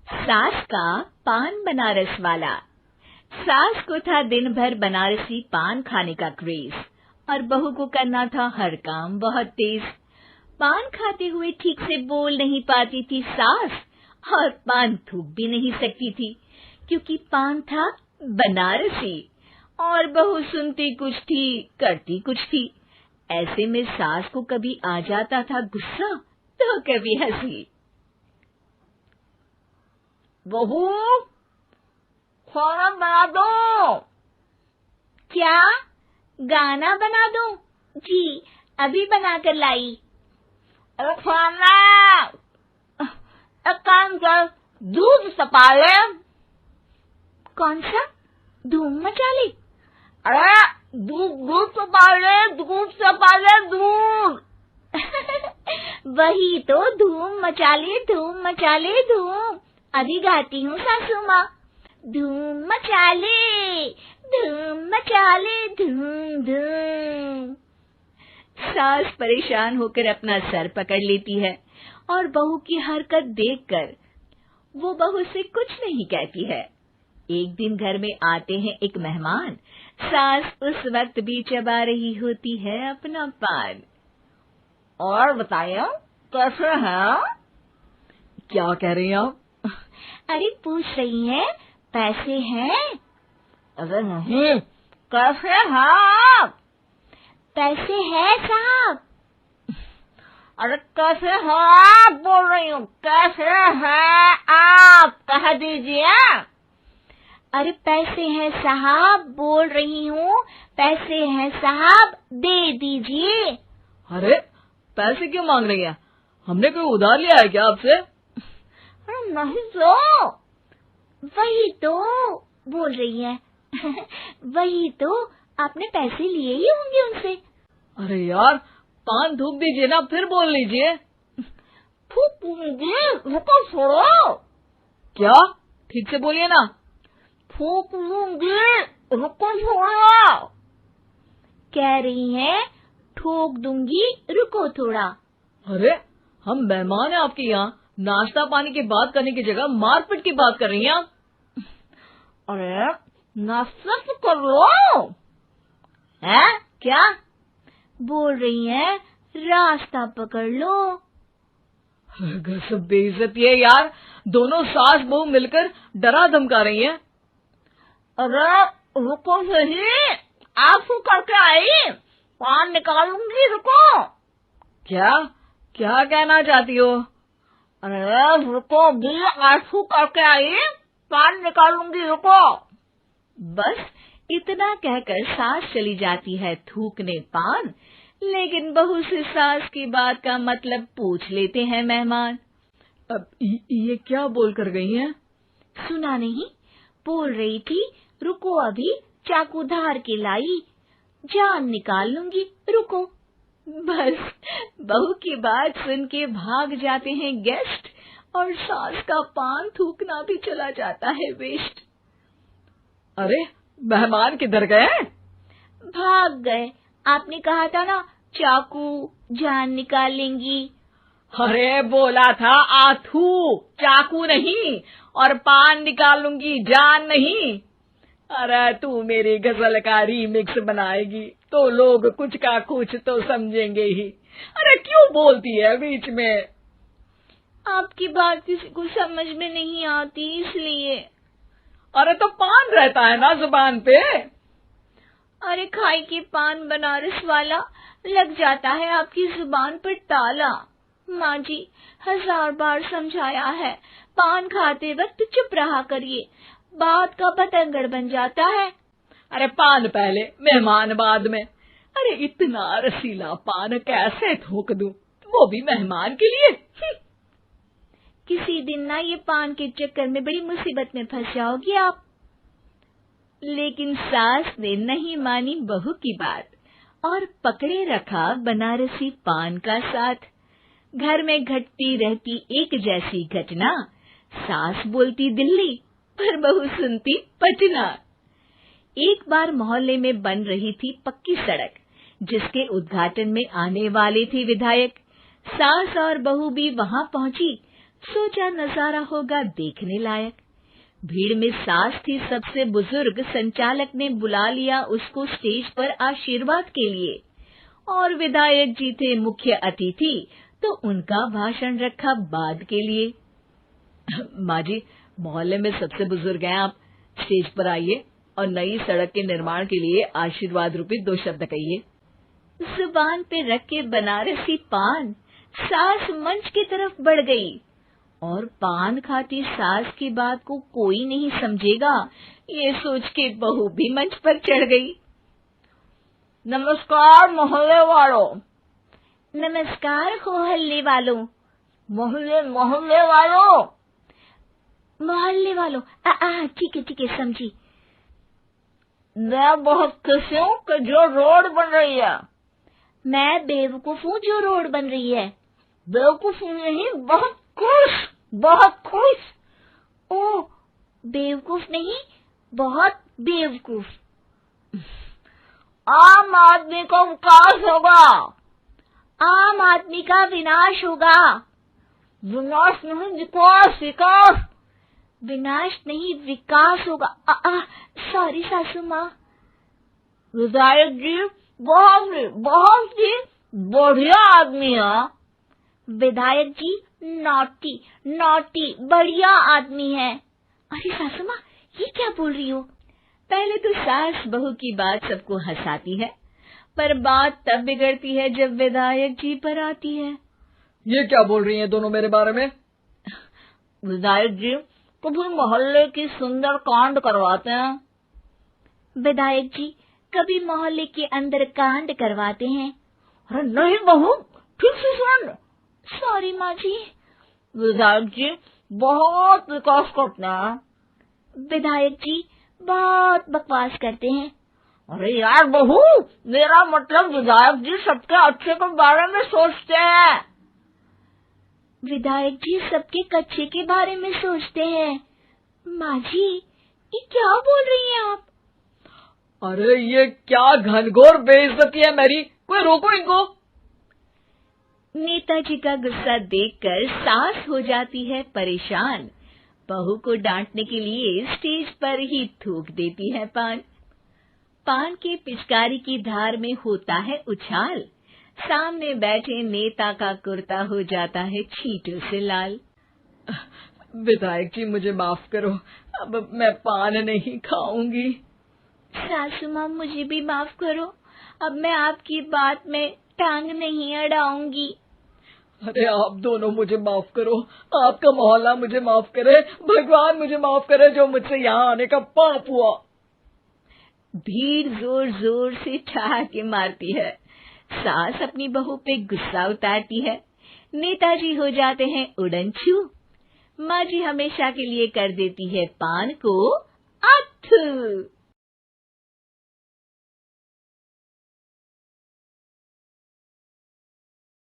सास का पान बनारस वाला। सास को था दिन भर बनारसी पान खाने का क्रेज और बहू को करना था हर काम बहुत तेज। पान खाते हुए ठीक से बोल नहीं पाती थी सास और पान थूक भी नहीं सकती थी क्योंकि पान था बनारसी और बहू सुनती कुछ थी करती कुछ थी। ऐसे में सास को कभी आ जाता था गुस्सा तो कभी हंसी। बहू, खाना बना दो। क्या? गाना बना दो? जी, अभी बनाकर लाई। अरे खाना, एक काम कर, दूध सपा ले। कौन सा? धूम मचा ले? अरे दूध सपा ले, दूध सपा ले, दूध। वही तो, धूम मचा ले, धूम मचा ले, धूम। अभी गाती हूँ सासू माँ। धूम मचा ले, धूम मचा ले, धूम धूम। सास परेशान होकर अपना सर पकड़ लेती है और बहू की हरकत देखकर वो बहू से कुछ नहीं कहती है। एक दिन घर में आते हैं एक मेहमान। सास उस वक्त भी चबा रही होती है अपना पान। और बताइए, कैसे हैं? क्या कह रही हैं आप? अरे पूछ रही हैं, पैसे हैं? अरे नहीं, कैसे हैं आप? पैसे हैं साहब। अरे कैसे हैं आप बोल रही हूँ, कैसे हैं आप कह दीजिए। अरे पैसे हैं साहब बोल रही हूँ, पैसे हैं साहब दे दीजिए। अरे पैसे क्यों मांग रही हैं? हमने कोई उधार लिया है क्या आपसे? अरे नहीं तो। वही तो बोल रही है। वही तो, आपने पैसे लिए ही होंगे उनसे। अरे यार, पान थूक दीजिए ना, फिर बोल लीजिए। थूकूंगी, रुको छोड़ो। क्या? ठीक से बोलिए ना। थूक लूंगी, रुको छोड़ो। कह रही हैं ठोक दूंगी, रुको थोड़ा। अरे हम मेहमान हैं आपके यहाँ, नाश्ता पानी की बात करने की जगह मारपीट की बात कर रही हैं आप। अरे नाश्ता तो कर लो। है क्या? बोल रही हैं रास्ता पकड़ लो। गजब बेइज्जती है यार, दोनों सास बहू मिलकर डरा धमका रही हैं। अरे रुको सही, आंसू करके आई, पान निकालूंगी, रुको। क्या क्या कहना चाहती हो? अरे रुको भी, आंसू करके आई, पान निकालूंगी, रुको। बस इतना कहकर सास चली जाती है थूकने पान, लेकिन बहू से सास की बात का मतलब पूछ लेते हैं मेहमान। अब ये क्या बोल कर गई हैं? सुना नहीं? बोल रही थी रुको अभी, चाकू धार के लाई, जान निकाल लूंगी, रुको। बस बहू की बात सुन के भाग जाते हैं गेस्ट और सास का पान थूकना भी चला जाता है वेस्ट। अरे मेहमान किधर गए? भाग गए। आपने कहा था ना चाकू जान निकाल लेंगी। अरे बोला था आथू, चाकू नहीं, और पान निकाल लूंगी, जान नहीं। अरे तू मेरी गजल का रीमिक्स बनाएगी तो लोग कुछ का कुछ तो समझेंगे ही। अरे क्यों बोलती है बीच में? आपकी बात किसी को समझ में नहीं आती इसलिए। अरे तो पान रहता है ना जुबान पे। अरे खाई के पान बनारस वाला, लग जाता है आपकी जुबान पर ताला। माँ जी 1000 बार समझाया है, पान खाते वक्त चुप रहा करिए, बात का बतंगड़ बन जाता है। अरे पान पहले, मेहमान बाद में। अरे इतना रसीला पान कैसे थूक दूं, वो भी मेहमान के लिए। किसी दिन ना ये पान के चक्कर में बड़ी मुसीबत में फंस जाओगी आप। लेकिन सास ने नहीं मानी बहू की बात और पकड़े रखा बनारसी पान का साथ। घर में घटती रहती एक जैसी घटना, सास बोलती दिल्ली पर बहू सुनती पटना। एक बार मोहल्ले में बन रही थी पक्की सड़क, जिसके उद्घाटन में आने वाले थे विधायक। सास और बहू भी वहां पहुंची। सोचा नजारा होगा देखने लायक। भीड़ में सास थी सबसे बुजुर्ग। संचालक ने बुला लिया उसको स्टेज पर आशीर्वाद के लिए, और विधायक जी थे मुख्य अतिथि, तो उनका भाषण रखा बाद के लिए। माँ जी, मोहल्ले में सबसे बुजुर्ग हैं आप, स्टेज पर आइए और नई सड़क के निर्माण के लिए आशीर्वाद रूपी 2 शब्द कहिए। जुबान पे रख के बनारसी पान सास मंच की तरफ बढ़ गई, और पान खाती सास की बात को कोई नहीं समझेगा, ये सोच के बहू भी मंच पर चढ़ गई। नमस्कार मोहल्ले वालों। नमस्कार मोहल्ले वालों। मोहल्ले मोहल्ले वालों। मोहल्ले वालों, ठीक है समझी। मैं बहुत खुश हूँ कि जो रोड बन रही है। मैं बेवकूफ हूँ जो रोड बन रही है। बेवकूफ नहीं, बहुत खुश, बहुत खुश। ओह, बेवकूफ नहीं, बहुत बेवकूफ। आम आदमी का विकास होगा। आम आदमी का विनाश होगा। विनाश नहीं, विकास, विकास। विनाश नहीं, विकास होगा। सॉरी सासू माँ। विधायक जी बहुत ही बढ़िया आदमी है। विधायक जी नॉटी नॉटी बढ़िया आदमी है। अरे सासू माँ, ये क्या बोल रही हो? पहले तो सास बहू की बात सबको हंसाती है, पर बात तब बिगड़ती है जब विधायक जी पर आती है। ये क्या बोल रही हैं दोनों मेरे बारे में? विधायक जी कभी मोहल्ले की सुंदर कांड करवाते हैं। विधायक जी कभी मोहल्ले के अंदर कांड करवाते हैं। अरे नहीं बहू, ठीक से सुन। सॉरी माँ जी। विधायक जी बहुत विकास करते हैं। विधायक जी बहुत बकवास करते हैं। अरे यार बहू, मेरा मतलब विधायक जी सबके अच्छे के बारे में सोचते हैं। विधायक जी सबके कच्चे के बारे में सोचते हैं। माँ जी, ये क्या बोल रही हैं आप? अरे ये क्या घनघोर बेइज्जती है मेरी, कोई रोको इनको। नेताजी का गुस्सा देखकर सास हो जाती है परेशान। बहू को डांटने के लिए स्टेज पर ही थूक देती है पान। पान की पिचकारी की धार में होता है उछाल। सामने बैठे नेता का कुर्ता हो जाता है छींटों से लाल। विधायक जी मुझे माफ करो, अब मैं पान नहीं खाऊंगी। सासू माँ मुझे भी माफ करो, अब मैं आपकी बात में टांग नहीं अड़ाऊंगी। अरे आप दोनों मुझे माफ करो, आपका मोहल्ला मुझे माफ करे, भगवान मुझे माफ करे जो मुझसे यहाँ आने का पाप हुआ। भीड़ जोर जोर से ठहाके मारती है। सास अपनी बहू पे गुस्सा उतारती है। नेताजी हो जाते हैं उड़नछू। माँ जी हमेशा के लिए कर देती है पान को अथ।